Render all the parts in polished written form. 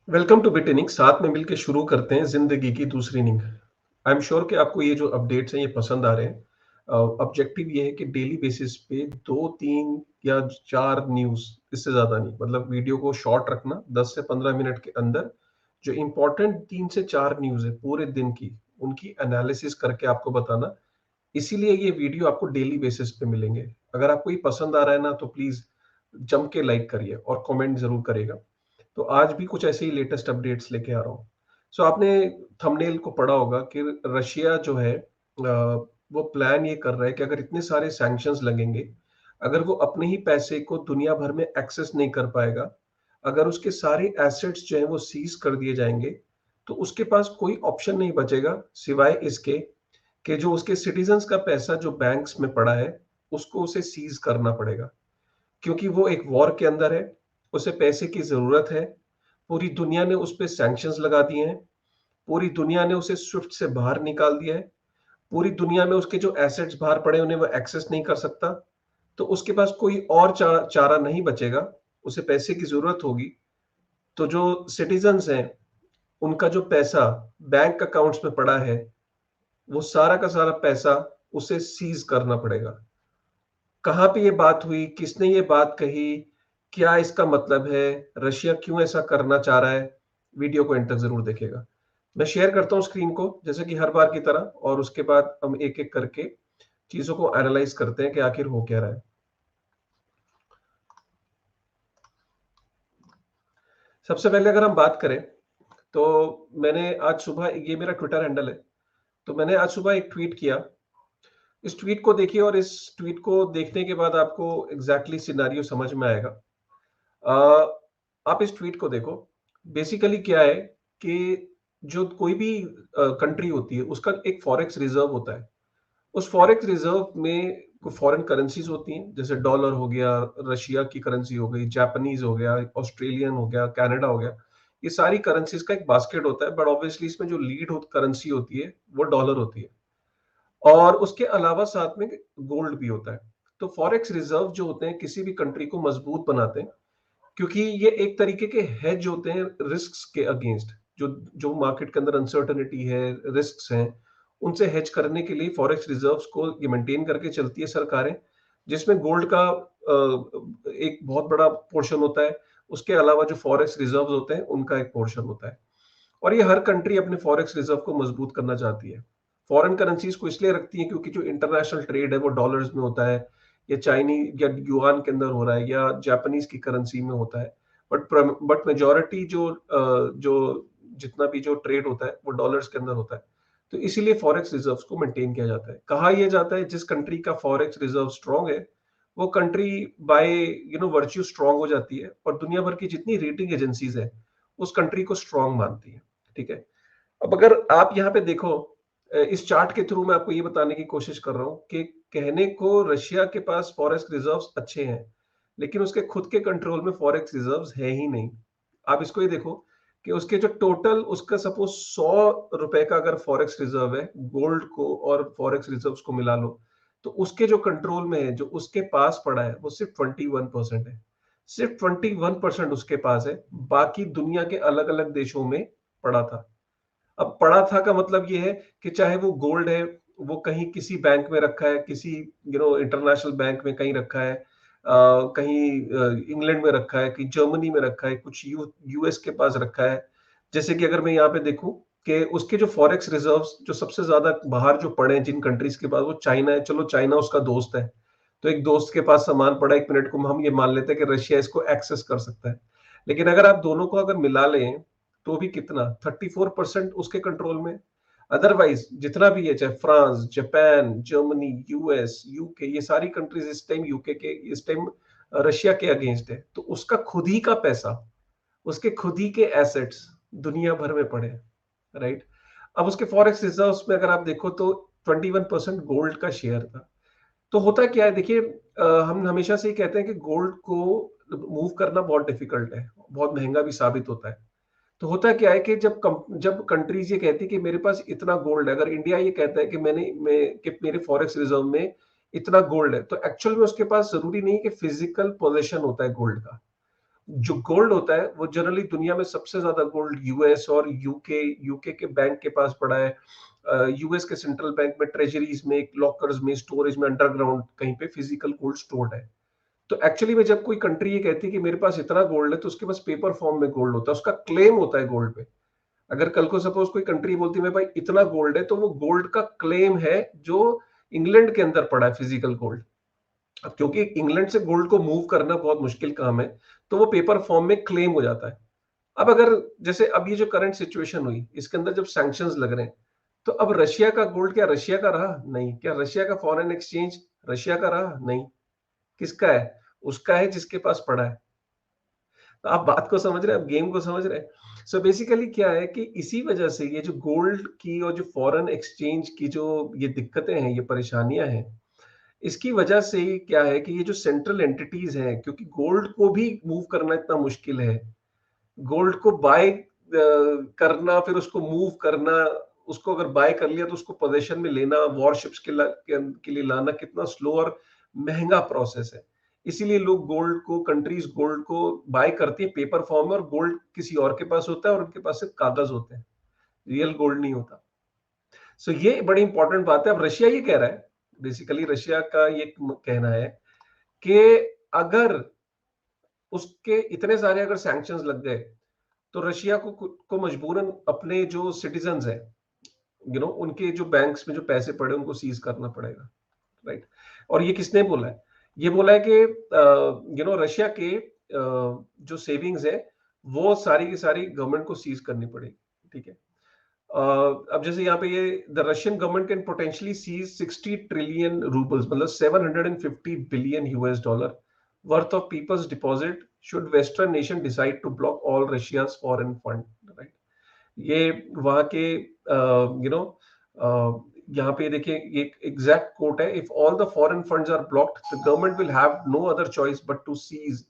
Welcome two bit inning. साथ में मिलकर शुरू करते हैं जिंदगी की दूसरी इनिंग। आई एम श्योर कि आपको ये जो अपडेट्स हैं ये पसंद आ रहे हैं। ऑब्जेक्टिव ये है कि डेली बेसिस पे 2 3 या 4 न्यूज, इससे ज्यादा नहीं, मतलब वीडियो को शॉर्ट रखना 10 से 15 मिनट के अंदर। जो इंपॉर्टेंट 3 से 4 न्यूज है पूरे दिन की, उनकी एनालिसिस करके आपको बताना। इसीलिए ये वीडियो आपको डेली बेसिस पे मिलेंगे। अगर आपको ये पसंद आ रहा है ना, तो प्लीज जम के लाइक करिए और कमेंट जरूर करिएगा। तो आज भी कुछ ऐसे ही लेटेस्ट अपडेट्स लेके आ रहा हूँ। सो आपने थंबनेल को पढ़ा होगा कि रशिया जो है वो प्लान ये कर रहा है कि अगर इतने सारे सैंक्शंस लगेंगे, अगर वो अपने ही पैसे को दुनिया भर में एक्सेस नहीं कर पाएगा, अगर उसके सारे एसेट्स जो है वो सीज कर दिए जाएंगे, तो उसके पास कोई ऑप्शन नहीं बचेगा सिवाय इसके कि जो उसके सिटीजन्स का पैसा जो बैंक्स में पड़ा है, उसको उसे सीज करना पड़ेगा। क्योंकि वो एक वॉर के अंदर है, उसे पैसे की जरूरत है। पूरी दुनिया ने उस पर सैंक्शंस लगा दिए हैं। पूरी दुनिया ने उसे स्विफ्ट से बाहर निकाल दिया है। पूरी दुनिया में उसके जो एसेट्स बाहर पड़े उन्हें वो एक्सेस नहीं कर सकता। तो उसके पास कोई और चारा नहीं बचेगा। उसे पैसे की जरूरत होगी। तो जो सिटीजन्स हैं, उनका जो पैसा बैंक अकाउंट्स में पड़ा है, वो सारा का सारा पैसा उसे सीज करना पड़ेगा। कहाँ पे ये बात हुई, किसने ये बात कही, क्या इसका मतलब है, रशिया क्यों ऐसा करना चाह रहा है? वीडियो को एंड तक जरूर देखेगा। मैं शेयर करता हूँ स्क्रीन को जैसे कि हर बार की तरह, और उसके बाद हम एक एक करके चीजों को एनालाइज करते हैं कि आखिर हो क्या रहा है। सबसे पहले अगर हम बात करें, तो मैंने आज सुबह, ये मेरा ट्विटर हैंडल है, तो मैंने आज सुबह एक ट्वीट किया। इस ट्वीट को देखिए और इस ट्वीट को देखने के बाद आपको एग्जैक्टली सिनारियो समझ में आएगा। आप इस ट्वीट को देखो। बेसिकली क्या है कि जो कोई भी कंट्री होती है, उसका एक फॉरेक्स रिजर्व होता है। उस फॉरेक्स रिजर्व में फॉरेन करेंसीज होती हैं, जैसे डॉलर हो गया, रशिया की करेंसी हो गई, जापानीज हो गया, ऑस्ट्रेलियन हो गया, कनाडा हो गया। ये सारी करेंसीज का एक बास्केट होता है, बट ऑब्वियसली इसमें जो लीड करेंसी होती है वो डॉलर होती है। और उसके अलावा साथ में गोल्ड भी होता है। तो फॉरेक्स रिजर्व जो होते हैं किसी भी कंट्री को मजबूत बनाते हैं, क्योंकि ये एक तरीके के हेज होते हैं रिस्क्स के अगेंस्ट। जो जो मार्केट के अंदर अनसर्टनिटी है, रिस्क्स हैं, उनसे हेज करने के लिए फॉरेक्स रिजर्व्स को ये मेंटेन करके चलती है सरकारें, जिसमें गोल्ड का एक बहुत बड़ा पोर्शन होता है। उसके अलावा जो फॉरेक्स रिजर्व्स होते हैं उनका एक पोर्शन होता है। और ये हर कंट्री अपने फॉरेक्स रिजर्व को मजबूत करना चाहती है। फॉरेन करेंसीज को इसलिए रखती है क्योंकि जो इंटरनेशनल ट्रेड है वो डॉलर्स में होता है, या चाइनीज या युआन के अंदर हो रहा है, या जापानीज की करेंसी में होता है। बट मेजोरिटी जो जितना भी जो ट्रेड होता है वो डॉलर्स के अंदर होता है। तो इसीलिए फॉरेक्स रिजर्व्स को मेंटेन किया जाता है। कहा यह जाता है जिस कंट्री का फॉरेक्स रिजर्व स्ट्रांग है, वो कंट्री बाय वर्च्यू स्ट्रांग हो जाती है, और दुनिया भर की जितनी रेटिंग एजेंसीज है उस कंट्री को स्ट्रांग मानती है। ठीक है। अब अगर आप यहाँ पे देखो, इस चार्ट के थ्रू मैं आपको ये बताने की कोशिश कर रहा हूँ कि कहने को रशिया के पास फॉरेक्स रिजर्व्स अच्छे हैं, लेकिन उसके खुद के कंट्रोल में फॉरेक्स रिजर्व्स है ही नहीं। आप इसको ही देखो कि उसके जो टोटल, उसका सपोज 100 रुपए का अगर फॉरेक्स रिजर्व है, गोल्ड को और फॉरेक्स रिजर्व्स को मिला लो, तो उसके जो कंट्रोल में है, जो उसके पास पड़ा है, वो सिर्फ 21% है। सिर्फ 21% उसके पास है। बाकी दुनिया के अलग अलग देशों में पड़ा था। अब पड़ा था का मतलब ये है कि चाहे वो गोल्ड है, वो कहीं किसी बैंक में रखा है, किसी इंटरनेशनल बैंक में कहीं रखा है, कहीं इंग्लैंड में रखा है, कहीं जर्मनी में रखा है, कुछ यूएस के पास रखा है। जैसे कि अगर मैं यहाँ पे देखूं कि उसके जो फॉरेक्स रिजर्व्स जो सबसे ज्यादा बाहर जो पड़े हैं जिन कंट्रीज के पास, वो चाइना है। चलो चाइना उसका दोस्त है, तो एक दोस्त के पास सामान पड़ा, एक मिनट को हम ये मान लेते हैं कि रशिया इसको एक्सेस कर सकता है। लेकिन अगर आप दोनों को अगर मिला लें, तो भी कितना, 34% उसके कंट्रोल में। अदरवाइज जितना भी है, चाहे France, Japan, Germany, US, UK, ये सारी कंट्रीज इस टाइम, यूके के इस टाइम रशिया के अगेंस्ट है। तो उसका खुद ही का पैसा, उसके खुद ही के एसेट्स दुनिया भर में पड़े हैं। राइट। अब उसके फॉरेक्स रिजर्व्स में अगर आप देखो, तो 21% गोल्ड का शेयर था। तो होता क्या है, देखिए, हम हमेशा से ही कहते हैं कि गोल्ड को मूव करना बहुत डिफिकल्ट है, बहुत महंगा भी साबित होता है। तो होता क्या है कि जब कंट्रीज ये कहती है कि मेरे पास इतना गोल्ड है, अगर इंडिया ये कहता है कि कि मेरे फॉरेक्स रिजर्व में इतना गोल्ड है, तो एक्चुअल में उसके पास जरूरी नहीं कि फिजिकल पोजेशन होता है गोल्ड का। जो गोल्ड होता है वो जनरली दुनिया में सबसे ज्यादा गोल्ड यूएस और यूके यूके के बैंक के पास पड़ा है। यूएस के सेंट्रल बैंक में, ट्रेजरीज में, लॉकर्स में, स्टोरेज में, अंडरग्राउंड कहीं पे फिजिकल गोल्ड स्टोर्ड है। तो एक्चुअली में जब कोई कंट्री ये कहती है कि मेरे पास इतना गोल्ड है, तो उसके पास पेपर फॉर्म में गोल्ड होता है, उसका क्लेम होता है गोल्ड पे। अगर कल को सपोज कोई कंट्री बोलती है मैं भाई इतना गोल्ड है, तो वो गोल्ड का क्लेम है जो इंग्लैंड के अंदर पड़ा है, फिजिकल गोल्ड। अब क्योंकि इंग्लैंड से गोल्ड को मूव करना बहुत मुश्किल काम है, तो वो पेपर फॉर्म में क्लेम हो जाता है। अब अगर जैसे अब ये जो करंट सिचुएशन हुई, इसके अंदर जब सैंक्शंस लग रहे हैं, तो अब रशिया का गोल्ड क्या रशिया का रहा? नहीं। क्या रशिया का फॉरेन एक्सचेंज रशिया का रहा? नहीं। किसका है? उसका है जिसके पास पड़ा है। तो आप बात को समझ रहे हैं, आप गेम को समझ रहे हैं। सो बेसिकली क्या है कि इसी वजह से ये जो गोल्ड की और जो फॉरेन एक्सचेंज की जो ये दिक्कतें हैं, ये परेशानियां हैं, इसकी वजह से ही क्या है कि ये जो सेंट्रल एंटिटीज हैं, क्योंकि गोल्ड को भी मूव करना इतना मुश्किल है, गोल्ड को बाय करना, फिर उसको मूव करना, उसको अगर बाय कर लिया तो उसको पोजीशन में लेना, वॉरशिप्स के लिए लाना कितना स्लो और महंगा प्रोसेस है। इसीलिए लोग गोल्ड को, कंट्रीज गोल्ड को बाय करती है पेपर फॉर्म में, और गोल्ड किसी और के पास होता है और उनके पास सिर्फ कागज होते हैं, रियल गोल्ड नहीं होता। सो ये बड़ी इंपॉर्टेंट बात है। अब रशिया ये कह रहा है, बेसिकली रशिया का ये कहना है कि अगर उसके इतने सारे अगर सैंक्शंस लग गए, तो रशिया को मजबूरन अपने जो सिटीजन्स हैं, उनके जो बैंक्स में जो पैसे पड़े उनको सीज करना पड़ेगा, राइट। और ये किसने बोला है? ये बोला है कि रशिया के जो सेविंग्स है वो सारी की सारी गवर्नमेंट को सीज करनी पड़ेगी, ठीक है। अब जैसे यहाँ पे ये the Russian government can potentially seize 60 trillion roubles, मतलब 750 billion US dollar worth of people's deposit should western nation decide to block all Russia's foreign fund, right. ये वहां के यहाँ पे देखिए, ये एग्जैक्ट कोट है, if all the foreign funds are blocked the government will have no other choice but to seize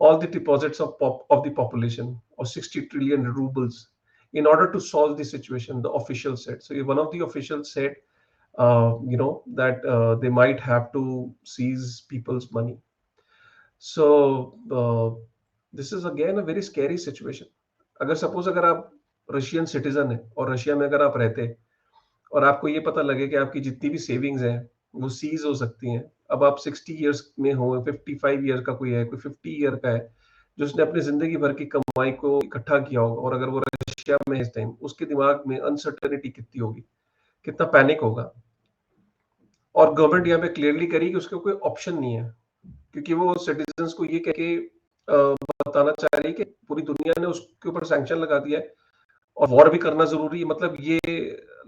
all the deposits of the population of 60 trillion rubles in order to solve the situation, the official said. So one of the officials said, that they might have to seize people's money. So this is again a very scary situation. अगर suppose अगर आप Russian citizen है और Russia में अगर आप रहते हैं और आपको ये पता लगे कि आपकी जितनी भी सेविंग्स हैं वो सीज हो सकती हैं। अब आप 60 इयर्स में हो, 55 ईयर का कोई है, कोई 50 ईयर का है, जो उसने अपनी जिंदगी भर की कमाई को इकट्ठा किया होगा, और अगर वो रशिया में है इस टाइम, उसके दिमाग में अनसर्टेनिटी कितनी होगी, कितना पैनिक होगा। और गवर्नमेंट यहाँ पे क्लियरली करी कि उसका कोई ऑप्शन नहीं है, क्योंकि वो सिटीजन्स को ये कह के बताना चाह रही है कि पूरी दुनिया ने उसके ऊपर सैंक्शन लगा दिया है और वॉर भी करना जरूरी है। मतलब ये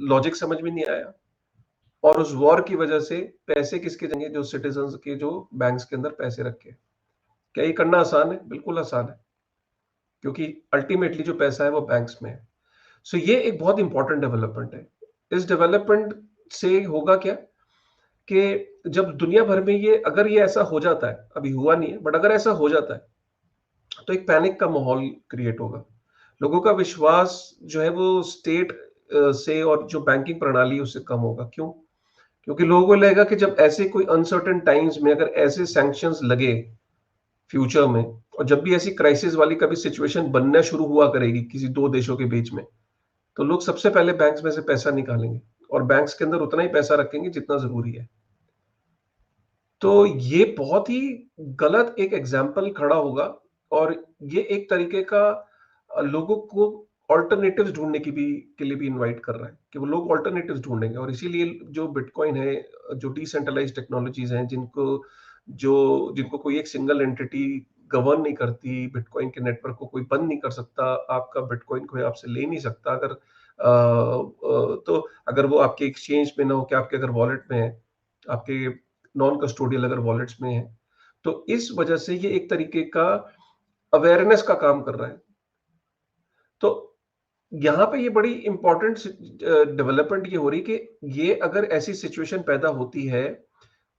लॉजिक समझ में नहीं आया। और उस वॉर की वजह से पैसे किसके जाएंगे? जो सिटीजन्स के, जो बैंक्स के अंदर पैसे रखे। क्या ये करना आसान है? बिल्कुल आसान है, क्योंकि अल्टीमेटली जो पैसा है वो बैंक्स में है। सो ये एक बहुत इंपॉर्टेंट डेवलपमेंट है। इस डेवलपमेंट से होगा क्या कि जब दुनिया भर में ये, अगर ये ऐसा हो जाता है, अभी हुआ नहीं है बट अगर ऐसा हो जाता है, तो एक पैनिक का माहौल क्रिएट होगा। लोगों का विश्वास जो है वो स्टेट से और जो बैंकिंग प्रणाली उससे कम होगा। क्यों? क्योंकि लोगों को लगेगा कि जब ऐसे कोई अनसर्टेन टाइम्स में अगर ऐसे सैंक्शंस लगे फ्यूचर में, और जब भी ऐसी क्राइसिस वाली कभी सिचुएशन बनना शुरू हुआ करेगी किसी दो देशों के बीच में, तो लोग सबसे पहले बैंक्स में से पैसा निकालेंगे और बैंक्स के अंदर उतना ही पैसा रखेंगे जितना जरूरी है। तो ये बहुत ही गलत एक एग्जाम्पल खड़ा होगा, और ये एक तरीके का लोगों को ऑल्टरनेटिव्स ढूंढने की भी के लिए भी इनवाइट कर रहा है कि वो लोग ऑल्टरनेटिव्स ढूंढेंगे। और इसीलिए जो बिटकॉइन है, जो डिसेंट्रलाइज्ड टेक्नोलॉजीज हैं, जिनको कोई एक सिंगल एंटिटी गवर्न नहीं करती, बिटकॉइन के नेटवर्क को कोई बंद नहीं कर सकता, आपका बिटकॉइन कोई आपसे ले नहीं सकता, अगर तो अगर वो आपके एक्सचेंज में ना हो, कि आपके अगर वॉलेट में है, आपके नॉन कस्टोडियल अगर वॉलेट्स में है, तो इस वजह से ये एक तरीके का अवेयरनेस का काम कर रहा है। तो यहाँ पे ये बड़ी इंपॉर्टेंट डेवलपमेंट ये हो रही कि ये अगर ऐसी सिचुएशन पैदा होती है,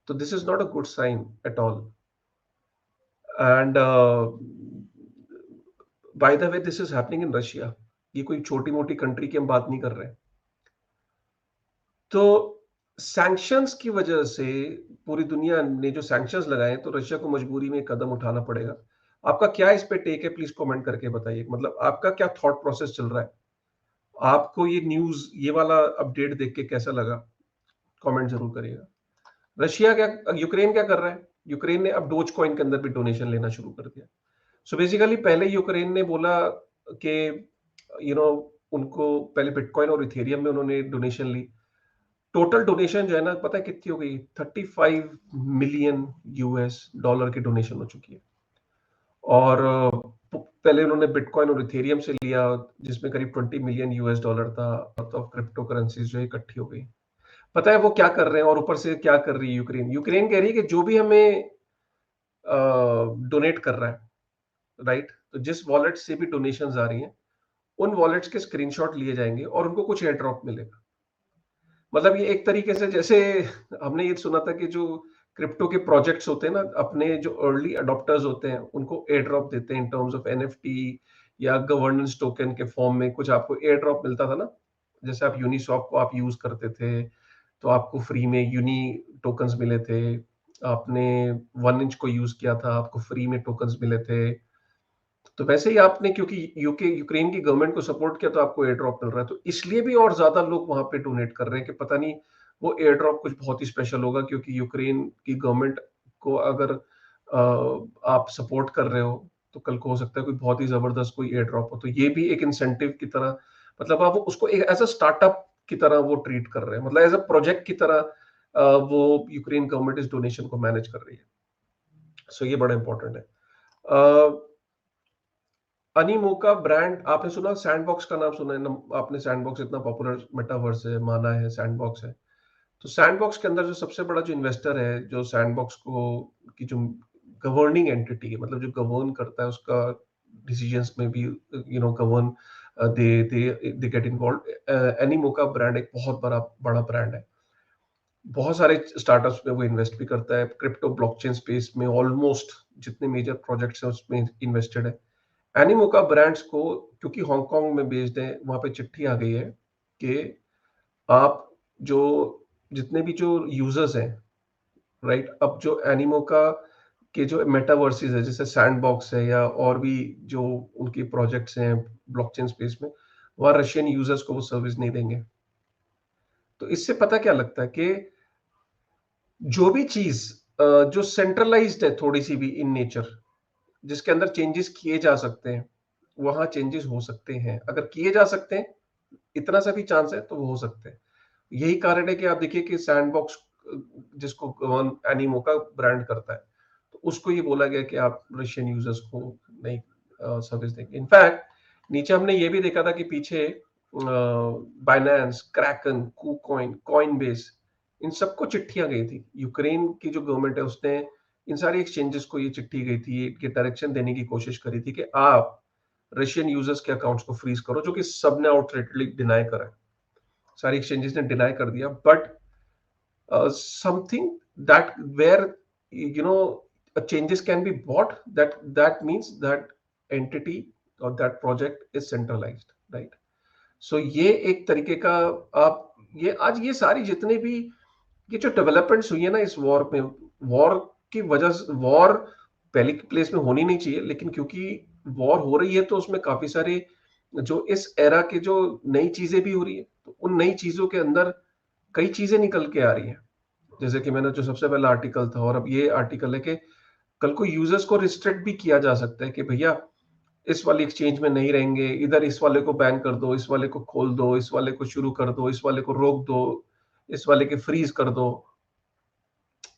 तो this is not a good sign at all. And by the way, this is happening in Russia. ये कोई छोटी मोटी कंट्री की हम बात नहीं कर रहे हैं। तो सैंक्शंस की वजह से पूरी दुनिया ने जो सैंक्शंस लगाए, तो रशिया को मजबूरी में कदम उठाना पड़ेगा। आपका क्या इस पे टेक है, प्लीज कमेंट करके बताइए। मतलब आपका क्या थॉट प्रोसेस चल रहा है, आपको ये न्यूज, ये वाला अपडेट देख के कैसा लगा, कमेंट जरूर करिएगा। रशिया क्या, यूक्रेन क्या कर रहा है, यूक्रेन ने अब डोज कॉइन के अंदर भी डोनेशन लेना शुरू कर दिया। सो बेसिकली पहले यूक्रेन ने बोला कि उनको पहले बिटकॉइन और इथेरियम में उन्होंने डोनेशन ली। टोटल डोनेशन जो है ना, पता है कितनी हो गई, 35 मिलियन US डॉलर की डोनेशन हो चुकी है। और पहले उन्होंने बिटकॉइन और इथेरियम से लिया, जिसमें करीब 20 मिलियन US डॉलर था। ऑफ क्रिप्टो करेंसीज जो इकट्ठी हो गई। पता है वो क्या कर रहे हैं, और ऊपर से क्या कर रही है यूक्रेन, यूक्रेन कह रही है कि जो भी हमें डोनेट कर रहा है, राइट, तो जिस वॉलेट से भी डोनेशन आ रही हैं, उन वॉलेट्स के स्क्रीनशॉट लिए जाएंगे और उनको कुछ एयर ड्रॉप मिलेगा। मतलब ये एक तरीके से, जैसे हमने ये सुना था कि जो क्रिप्टो के प्रोजेक्ट्स होते हैं ना, अपने जो अर्ली अडॉप्टर्स होते हैं उनको एयर ड्रॉप देते हैं इन टर्म्स ऑफ NFT या गवर्नेंस टोकन के फॉर्म में, कुछ आपको एयर ड्रॉप मिलता था ना। जैसे आप यूनिस्वैप को आप यूज करते थे तो आपको फ्री में यूनी टोकन्स मिले थे। आपने 1 इंच को यूज किया था, आपको फ्री में टोकन्स मिले थे। तो वैसे ही आपने, क्योंकि यूक्रेन की गवर्नमेंट को सपोर्ट किया, तो आपको एयर ड्रॉप मिल रहा है। तो इसलिए भी और ज्यादा लोग वहां पे डोनेट कर रहे हैं कि पता नहीं वो एयर ड्रॉप कुछ बहुत ही स्पेशल होगा, क्योंकि यूक्रेन की गवर्नमेंट को अगर आप सपोर्ट कर रहे हो, तो कल को हो सकता है कोई बहुत ही जबरदस्त कोई एयर ड्रॉप हो। तो ये भी एक इंसेंटिव की तरह, मतलब आप उसको एक एज अ स्टार्टअप की तरह वो ट्रीट कर रहे हैं, मतलब एज अ प्रोजेक्ट की तरह वो यूक्रेन गवर्नमेंट इस डोनेशन को मैनेज कर रही है। सो ये बड़ा इंपॉर्टेंट है। अनीमो का ब्रांड आपने सुना, सैंडबॉक्स का नाम सुना है ना आपने? सैंडबॉक्स इतना पॉपुलर मेटावर्स है, माना है सैंडबॉक्स है। तो सैंडबॉक्स के अंदर जो सबसे बड़ा जो इन्वेस्टर है, जो सैंडबॉक्स को की जो गवर्निंग एंटिटी है, मतलब जो गवर्न करता है उसका डिसीजंस में भी, govern, they they get involve. एनीमो का ब्रांड एक बहुत बड़ा बड़ा ब्रांड है। बहुत सारे स्टार्टअप्स में वो इन्वेस्ट भी करता है। क्रिप्टो ब्लॉकचेन स्पेस में ऑलमोस्ट जितने मेजर प्रोजेक्ट्स हैं उसमें इन्वेस्टेड है। एनिमो का ब्रांड्स को, क्योंकि हांगकांग में बेस्ड है, वहां पे चिट्ठी आ गई है कि आप जो जितने भी जो यूजर्स हैं, राइट, अब जो एनिमो का के जो मेटावर्सेस है, जैसे सैंडबॉक्स है या और भी जो उनकी प्रोजेक्ट्स हैं ब्लॉकचेन स्पेस में, वहां रशियन यूजर्स को वो सर्विस नहीं देंगे। तो इससे पता क्या लगता है कि जो भी चीज जो सेंट्रलाइज्ड है थोड़ी सी भी इन नेचर, जिसके अंदर चेंजेस किए जा सकते हैं, वहां चेंजेस हो सकते हैं। अगर किए जा सकते हैं, इतना सा भी चांस है, तो वो हो सकते हैं। यही कारण है कि आप देखिए कि सैंडबॉक्स, जिसको एनिमो का ब्रांड करता है, तो उसको ये बोला गया कि आप रशियन यूजर्स को नहीं सर्विस देंगे। इनफैक्ट नीचे हमने ये भी देखा था कि पीछे Binance, Kraken, KuCoin, Coinbase, इन सबको चिट्ठियां गई थी। यूक्रेन की जो गवर्नमेंट है उसने इन सारी एक्सचेंजेस को ये चिट्ठी गई थी, ये डायरेक्शन देने की कोशिश करी थी कि आप रशियन यूजर्स के अकाउंट्स को फ्रीज करो, जो कि सबने आउटरेटली डिनाई करा है। सारी एक्सचेंजेस ने डिनाई कर दिया, but something that where changes can be bought, that means that entity or that project is centralized, right? So ये एक तरीके का, आप ये आज ये सारी जितने भी ये जो डेवलपमेंट्स हुई है ना इस वॉर में, वॉर की वजह से, वॉर पहली प्लेस में होनी नहीं चाहिए, लेकिन क्योंकि वॉर हो रही है तो उसमें काफी सारे जो इस एरा के जो नई चीजें भी हो रही है, तो उन नई चीजों के अंदर कई चीजें निकल के आ रही हैं। जैसे कि मैंने जो सबसे पहला आर्टिकल था, और अब ये आर्टिकल है कि कल को यूजर्स को रिस्ट्रिक्ट भी किया जा सकता है कि भैया इस वाली एक्सचेंज में नहीं रहेंगे, इधर इस वाले को बैन कर दो, इस वाले को खोल दो, इस वाले को शुरू कर दो, इस वाले को रोक दो, इस वाले के फ्रीज कर दो।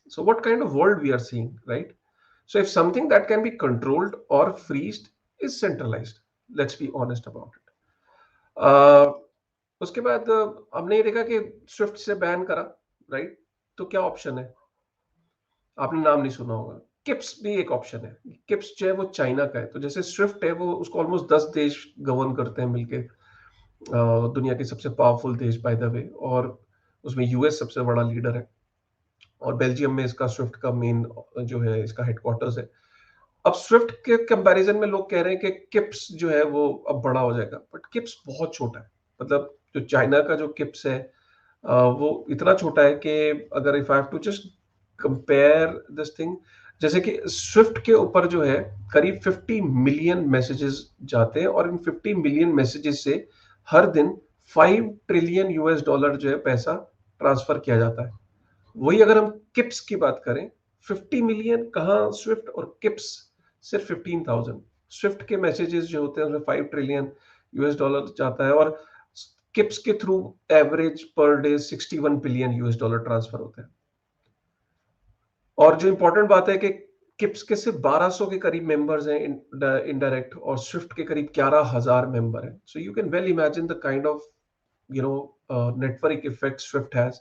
So what kind of world we are seeing, right? So if something that can be controlled or freezed is centralized, let's be honest about it. उसके बाद हमने ये देखा कि स्विफ्ट से बैन करा, राइट? तो क्या ऑप्शन है? आपने नाम नहीं सुना होगा। किप्स भी एक ऑप्शन है। किप्स जो है वो चाइना का है। तो जैसे स्विफ्ट है, वो उसको ऑलमोस्ट 10 देश गवर्न करते हैं मिलके। दुनिया के सबसे पावरफुल देश बाय द वे, और उसमें यूएस सबसे बड़ा लीडर है, और बेल्जियम में इसका स्विफ्ट का मेन जो है इसका हेडक्वार्टर्स है। अब स्विफ्ट के कंपैरिजन में लोग कह रहे हैं कि किप्स जो है वो अब बड़ा हो जाएगा, बट किप्स बहुत छोटा है। मतलब जो चाइना का जो किप्स है, वो इतना छोटा है कि अगर if I have to just compare this thing, जैसे कि स्विफ्ट के ऊपर जो है करीब 50 मिलियन मैसेजेस जाते हैं और इन 50 मिलियन मैसेजेस से हर दिन 5 ट्रिलियन यूएस डॉलर जो है पैसा ट्रांसफर किया जाता है। वही अगर हम किप्स की बात करें, 50 मिलियन कहाँ स्विफ्ट और किप्स सिर्फ 15,000। स्विफ्ट के मैसेजेस जो होते हैं उसमें 5 ट्रिलियन यूएस डॉलर जाता है और किप्स के through average per day 61 billion US dollar transfer होते हैं। और जो इंपॉर्टेंट बात है कि किप्स के सिर्फ 1200 के करीब मेंबर्स हैं इनडायरेक्ट, और स्विफ्ट के करीब 11,000 मेंबर हैं। So you can well imagine the kind of network effect Swift has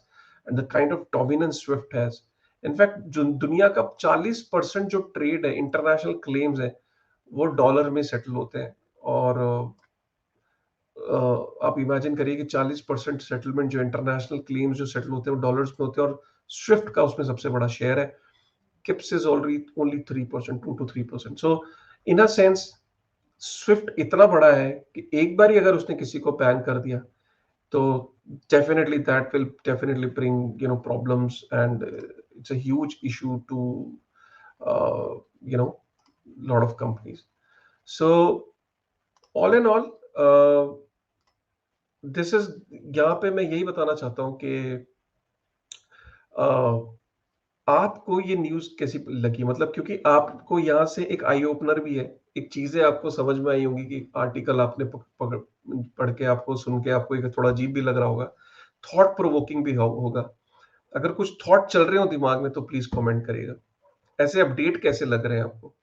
and the kind of dominance Swift has. In fact जो दुनिया का 40% जो ट्रेड है, इंटरनेशनल क्लेम्स है, वो डॉलर में सेटल होते हैं। और आप इमेजिन करिए कि 40% सेटलमेंट जो इंटरनेशनल क्लेम्स जो सेटल होते हैं वो डॉलर्स में होते हैं, और स्विफ्ट का उसमें सबसे बड़ा शेयर है। CIPS is already only 3%, 2 to 3%। So in a sense SWIFT इतना बड़ा है कि एक बार ही अगर उसने किसी को बैन कर दिया तो definitely that will definitely bring problems, and it's a huge issue to uh, you know lot of companies. So all in all, this is, यहाँ पे मैं यही बताना चाहता हूँ कि आपको ये न्यूज़ कैसी लगी, मतलब क्योंकि आपको यहाँ से एक आई ओपनर भी है, एक चीजें आपको समझ में आई होंगी कि आर्टिकल आपने पढ़ के, आपको सुन के आपको एक थोड़ा अजीब भी लग रहा होगा, थॉट प्रोवोकिंग भी होगा। अगर कुछ थॉट चल रहे हो दिमाग में तो प्लीज कमेंट करिएगा, ऐसे अपडेट कैसे लग रहे हैं आपको।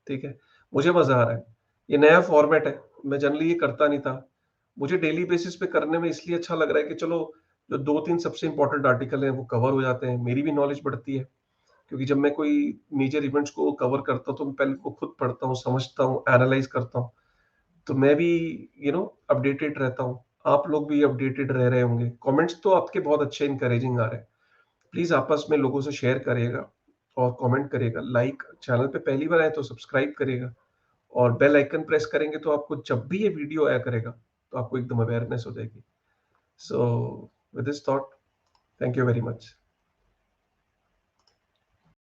ठीक है, मुझे मजा आ रहा है, ये नया फॉर्मेट है, मैं जनरली ये करता नहीं था। मुझे डेली बेसिस पे करने में इसलिए अच्छा लग रहा है कि चलो जो 2-3 सबसे इंपॉर्टेंट आर्टिकल हैं वो कवर हो जाते हैं, मेरी भी नॉलेज बढ़ती है। क्योंकि जब मैं कोई मेजर इवेंट्स को कवर करता हूँ तो मैं पहले को खुद पढ़ता हूँ, समझता हूँ, एनालाइज करता हूँ, तो मैं भी अपडेटेड रहता हूँ। आप लोग भी अपडेटेड रह रहे होंगे। कमेंट्स तो आपके बहुत अच्छे इंकरेजिंग आ रहे हैं। प्लीज आपस में लोगों से शेयर करिएगा और कमेंट करिएगा। लाइक, चैनल पे पहली बार आए तो सब्सक्राइब करिएगा, और बेल आइकन प्रेस करेंगे तो आपको जब भी ये वीडियो आया करेगा तो आपको एकदम अवेयरनेस हो जाएगी। So with this thought, thank you very much.